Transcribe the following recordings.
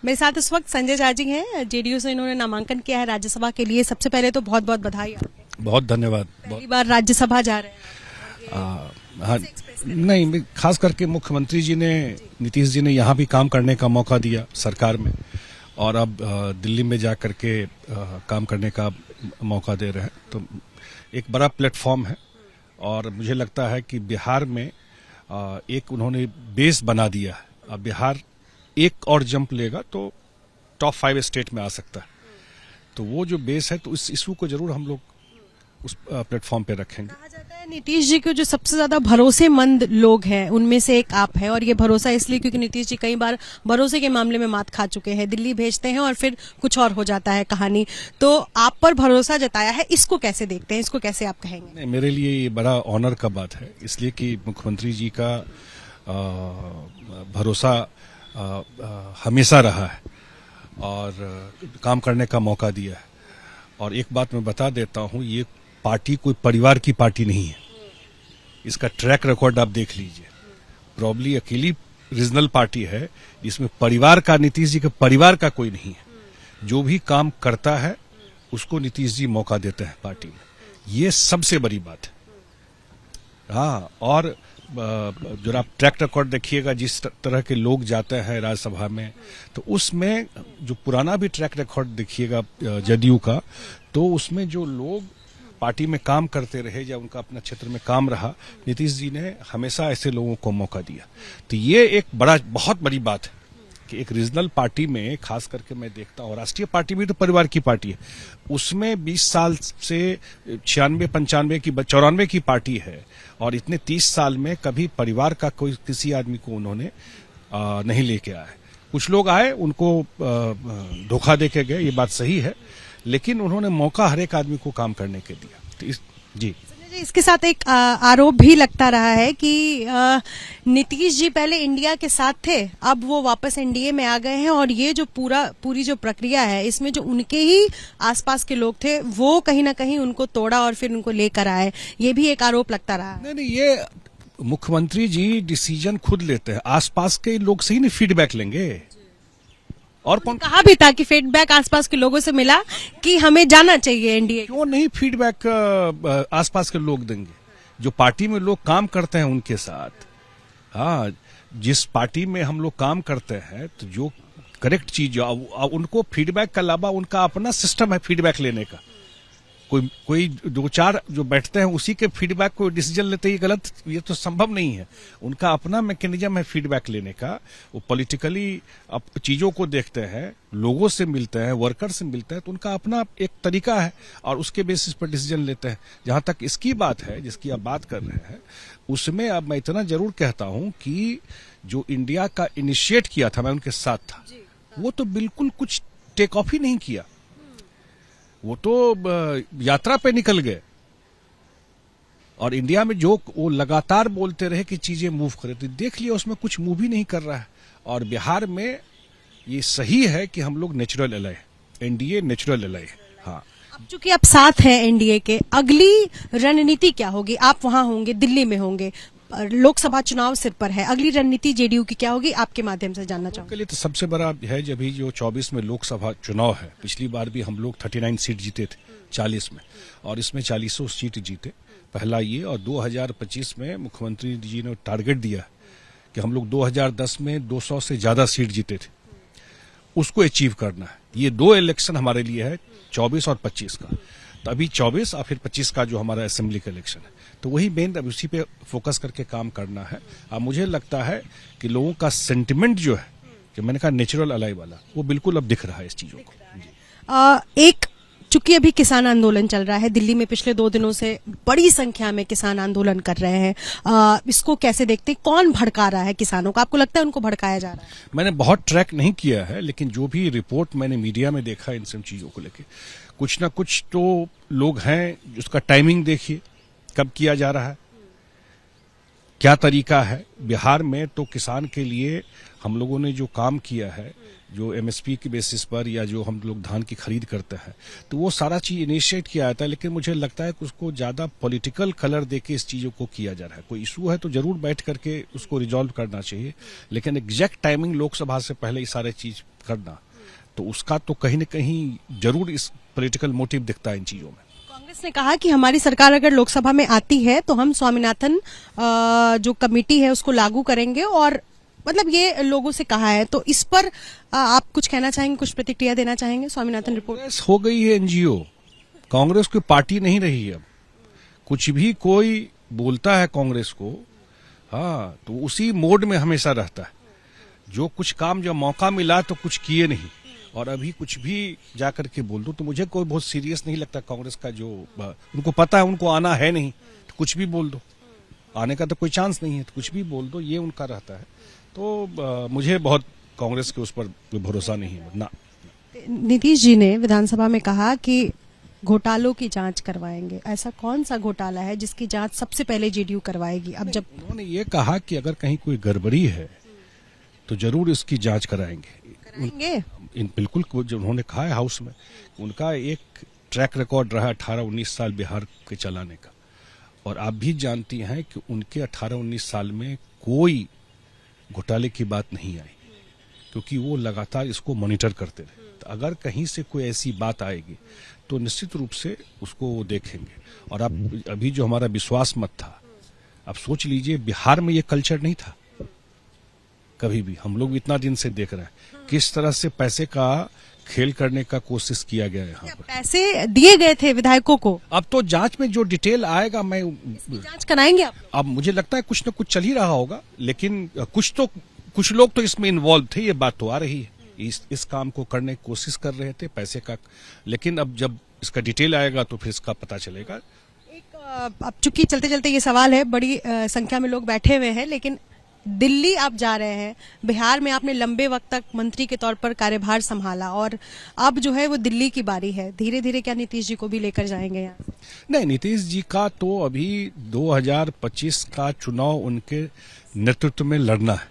मेरे साथ इस वक्त संजय झा जी हैं, जेडीयू से इन्होंने नामांकन किया है राज्यसभा के लिए। सबसे पहले तो बहुत बहुत बधाई आपको। बहुत धन्यवाद। पहली बार राज्यसभा जा रहे हैं। हाँ, नहीं, खास करके मुख्यमंत्री जी ने, नीतीश जी ने यहाँ भी काम करने का मौका दिया सरकार में, और अब दिल्ली में जा करके काम करने का मौका दे रहे हैं, तो एक बड़ा प्लेटफॉर्म है। और मुझे लगता है कि बिहार में एक उन्होंने बेस बना दिया है। अब बिहार एक और जंप लेगा तो टॉप 5 स्टेट में आ सकता है। तो वो जो बेस है, तो इस इशू को जरूर हम लोग उस प्लेटफॉर्म पे रखेंगे। कहा जाता है नीतीश जी को जो सबसे ज्यादा भरोसेमंद लोग हैं उनमें से एक आप है, और ये भरोसा इसलिए क्योंकि नीतीश जी कई बार भरोसे के मामले में मात खा चुके हैं। दिल्ली भेजते हैं और फिर कुछ और हो जाता है कहानी। तो आप पर भरोसा जताया है, इसको कैसे देखते हैं, इसको कैसे आप कहेंगे? नहीं, मेरे लिए ये बड़ा ऑनर का बात है, इसलिए कि मुख्यमंत्री जी का भरोसा हमेशा रहा है और काम करने का मौका दिया है। और एक बात मैं बता देता हूं, ये पार्टी कोई परिवार की पार्टी नहीं है। इसका ट्रैक रिकॉर्ड आप देख लीजिए। प्रॉब्ली अकेली रीजनल पार्टी है जिसमें परिवार का, नीतीश जी के परिवार का कोई नहीं है। जो भी काम करता है उसको नीतीश जी मौका देते हैं पार्टी में। ये सबसे बड़ी बात है। हाँ, और जो आप ट्रैक रिकॉर्ड देखिएगा, जिस तरह के लोग जाते हैं राज्यसभा में, तो उसमें जो पुराना भी ट्रैक रिकॉर्ड देखिएगा जदयू का, तो उसमें जो लोग पार्टी में काम करते रहे या उनका अपना क्षेत्र में काम रहा, नीतीश जी ने हमेशा ऐसे लोगों को मौका दिया। तो ये एक बहुत बड़ी बात है कि एक रीजनल पार्टी में, खास करके मैं देखता हूँ, राष्ट्रीय पार्टी भी तो परिवार की पार्टी है, उसमें 20 साल से 96-95 की पार्टी है, और इतने 30 साल में कभी परिवार का कोई किसी आदमी को उन्होंने नहीं लेके आए। कुछ लोग आए, उनको धोखा दे के गए, ये बात सही है, लेकिन उन्होंने मौका हर एक आदमी को काम करने के दिया। तो जी इसके साथ एक आरोप भी लगता रहा है कि नीतीश जी पहले इंडिया के साथ थे, अब वो वापस एनडीए में आ गए हैं, और ये जो पूरी जो प्रक्रिया है, इसमें जो उनके ही आसपास के लोग थे वो कहीं ना कहीं उनको तोड़ा और फिर उनको लेकर आए। ये भी एक आरोप लगता रहा है। नहीं, ये मुख्यमंत्री जी डिसीजन खुद लेते हैं, आसपास के लोग से ही नहीं फीडबैक लेंगे। और कौन कहा भी था कि फीडबैक आसपास के लोगों से मिला कि हमें जाना चाहिए एनडीए। क्यों नहीं फीडबैक आसपास के लोग देंगे? जो पार्टी में लोग काम करते हैं उनके साथ। हाँ, जिस पार्टी में हम लोग काम करते हैं, तो जो करेक्ट चीज, उनको फीडबैक के अलावा उनका अपना सिस्टम है फीडबैक लेने का। कोई 2-4 जो बैठते हैं उसी के फीडबैक को डिसीजन लेते ही गलत, ये तो संभव नहीं है। उनका अपना मैकेनिज्म है फीडबैक लेने का। वो पॉलिटिकली चीजों को देखते हैं, लोगों से मिलते हैं, वर्कर से मिलते हैं, तो उनका अपना एक तरीका है और उसके बेसिस पर डिसीजन लेते हैं। जहां तक इसकी बात है, जिसकी आप बात कर रहे हैं, उसमें अब मैं इतना जरूर कहता हूं कि जो इंडिया का इनिशिएट किया था, मैं उनके साथ था, वो तो बिल्कुल कुछ टेक ऑफ ही नहीं किया। वो तो यात्रा पे निकल गए, और इंडिया में जो वो लगातार बोलते रहे कि चीजें मूव करें, तो देख लिया उसमें कुछ मूव ही नहीं कर रहा है। और बिहार में ये सही है कि हम लोग natural ally, NDA natural ally. हाँ, अब चूंकि आप साथ हैं एनडीए के, अगली रणनीति क्या होगी? आप वहां होंगे, दिल्ली में होंगे, लोकसभा चुनाव सिर पर है, अगली रणनीति जेडीयू की क्या होगी, आपके माध्यम से जानना चाहूंगा। के लिए तो सबसे बड़ा है, जब भी जो 24 में लोकसभा चुनाव है, पिछली बार भी हम लोग 39 सीट जीते थे 40 में, और इसमें 40 सीट जीते। पहला ये, और 2025 में मुख्यमंत्री जी ने टारगेट दिया कि हम लोग 2010 में 200 से ज्यादा सीट जीते थे, उसको अचीव करना है। ये 2 इलेक्शन हमारे लिए है, 24 और 25 का। तो अभी 24 और फिर 25 का जो हमारा असेंबली का इलेक्शन है, तो वही मेन, अब उसी पे फोकस करके काम करना है। अब मुझे लगता है कि लोगों का सेंटिमेंट जो है, जो मैंने कहा नेचुरल अलाई वाला, वो बिल्कुल अब दिख रहा है इस चीजों को। एक चूंकि अभी किसान आंदोलन चल रहा है दिल्ली में, पिछले 2 दिनों से बड़ी संख्या में किसान आंदोलन कर रहे हैं, इसको कैसे देखते हैं? कौन भड़का रहा है किसानों को? आपको लगता है उनको भड़काया जा रहा है? मैंने बहुत ट्रैक नहीं किया है, लेकिन जो भी रिपोर्ट मैंने मीडिया में देखा इन सब चीजों को लेकर, कुछ ना कुछ तो लोग हैं। उसका टाइमिंग देखिए, कब किया जा रहा है, क्या तरीका है। बिहार में तो किसान के लिए हम लोगों ने जो काम किया है, जो एमएसपी की बेसिस पर या जो हम लोग धान की खरीद करते हैं, तो वो सारा चीज इनिशिएट किया जाता है। लेकिन मुझे लगता है कि उसको ज्यादा पॉलिटिकल कलर देके इस चीजों को किया जा रहा है। कोई इशू है तो जरूर बैठ करके उसको रिजॉल्व करना चाहिए, लेकिन एग्जैक्ट टाइमिंग लोकसभा से पहले ये सारे चीज करना, तो उसका तो कहीं न कहीं जरूर इस पॉलिटिकल मोटिव दिखता है इन चीजों में। कांग्रेस ने कहा कि हमारी सरकार अगर लोकसभा में आती है तो हम स्वामीनाथन जो कमेटी है उसको लागू करेंगे, और मतलब ये लोगों से कहा है। तो इस पर आप कुछ कहना चाहेंगे, कुछ प्रतिक्रिया देना चाहेंगे? स्वामीनाथन रिपोर्ट कांग्रेस हो गई है एनजीओ, कांग्रेस कोई पार्टी नहीं रही है अब। कुछ भी कोई बोलता है कांग्रेस को, हाँ, तो उसी मोड में हमेशा रहता है। जो कुछ काम जब मौका मिला तो कुछ किए नहीं, और अभी कुछ भी जाकर के बोल दो, तो मुझे कोई बहुत सीरियस नहीं लगता कांग्रेस का। जो उनको पता है उनको आना है नहीं, तो कुछ भी बोल दो, आने का तो कोई चांस नहीं है, तो कुछ भी बोल दो, ये उनका रहता है। तो मुझे बहुत कांग्रेस के उस पर कोई भरोसा नहीं है ना। नीतीश जी ने विधानसभा में कहा कि घोटालों की जांच करवाएंगे। ऐसा कौन सा घोटाला है जिसकी जांच सबसे पहले जेडीयू करवाएगी? अब जब उन्होंने ये कहा कि अगर कहीं कोई गड़बड़ी है तो जरूर इसकी जांच कराएंगे। बिल्कुल, जो उन्होंने कहा है हाउस में, उनका एक ट्रैक रिकॉर्ड रहा 18-19 साल बिहार के चलाने का, और आप भी जानती हैं कि उनके 18-19 साल में कोई घोटाले की बात नहीं आई, क्योंकि वो लगातार इसको मॉनिटर करते रहे। तो अगर कहीं से कोई ऐसी बात आएगी तो निश्चित रूप से उसको वो देखेंगे। और अब अभी जो हमारा विश्वास मत था, अब सोच लीजिए बिहार में ये कल्चर नहीं था कभी भी। हम लोग इतना दिन से देख रहे हैं किस तरह से पैसे का खेल करने का कोशिश किया गया है यहाँ पर। पैसे दिए गए थे विधायकों को। अब तो जांच में जो डिटेल आएगा, मैं जांच कराएंगे आप? अब मुझे लगता है कुछ न कुछ चल ही रहा होगा, लेकिन कुछ लोग तो इसमें इन्वॉल्व थे, ये बात तो आ रही है। इस काम को करने की कोशिश कर रहे थे पैसे का, लेकिन अब जब इसका डिटेल आएगा तो फिर इसका पता चलेगा। अब चूंकि चलते चलते ये सवाल है, बड़ी संख्या में लोग बैठे हुए हैं, लेकिन दिल्ली आप जा रहे हैं, बिहार में आपने लंबे वक्त तक मंत्री के तौर पर कार्यभार संभाला, और अब जो है वो दिल्ली की बारी है। धीरे धीरे क्या नीतीश जी को भी लेकर जाएंगे यहाँ? नहीं, नीतीश जी का तो अभी 2025 का चुनाव उनके नेतृत्व में लड़ना है।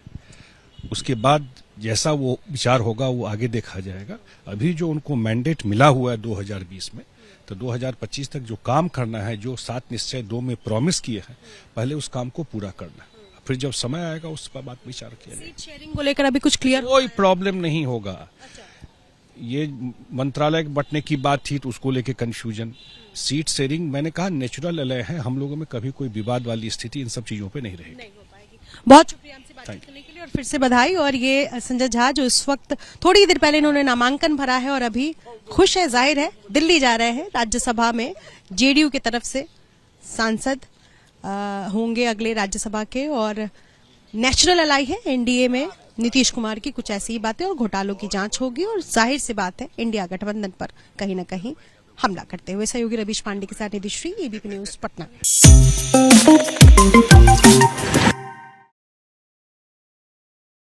उसके बाद जैसा वो विचार होगा वो आगे देखा जाएगा। अभी जो उनको मैंडेट मिला हुआ है 2020 में, तो 2025 तक जो काम करना है, जो 7 निश्चय 2 में प्रॉमिस किए हैं, पहले उस काम को पूरा करना है। फिर जब समय आएगा उस पर बात विचार किया जाएगा। सीट शेयरिंग को लेकर अभी कुछ क्लियर? कोई प्रॉब्लम नहीं होगा। ये मंत्रालय बंटने की बात थी तो उसको लेके कंफ्यूजन। सीट शेयरिंग, मैंने कहा, नेचुरल अलय है, हम लोगों में कभी कोई विवाद वाली स्थिति इन सब चीजों पे नहीं रहेगी। बहुत शुक्रिया हमसे बातचीत करने के लिए, और फिर से बधाई। और ये संजय झा जो इस वक्त थोड़ी देर पहले इन्होंने नामांकन भरा है और अभी खुश है, जाहिर है दिल्ली जा रहे हैं। राज्यसभा में जेडीयू की तरफ से सांसद होंगे अगले राज्यसभा के, और नेशनल अलाई है एनडीए में नीतीश कुमार की, कुछ ऐसी ही बातें, और घोटालों की जांच होगी। और जाहिर सी बात है इंडिया गठबंधन पर कहीं न कहीं हमला करते हुए सहयोगी रवीश पांडे के साथ निधि श्री, एबीपी न्यूज पटना।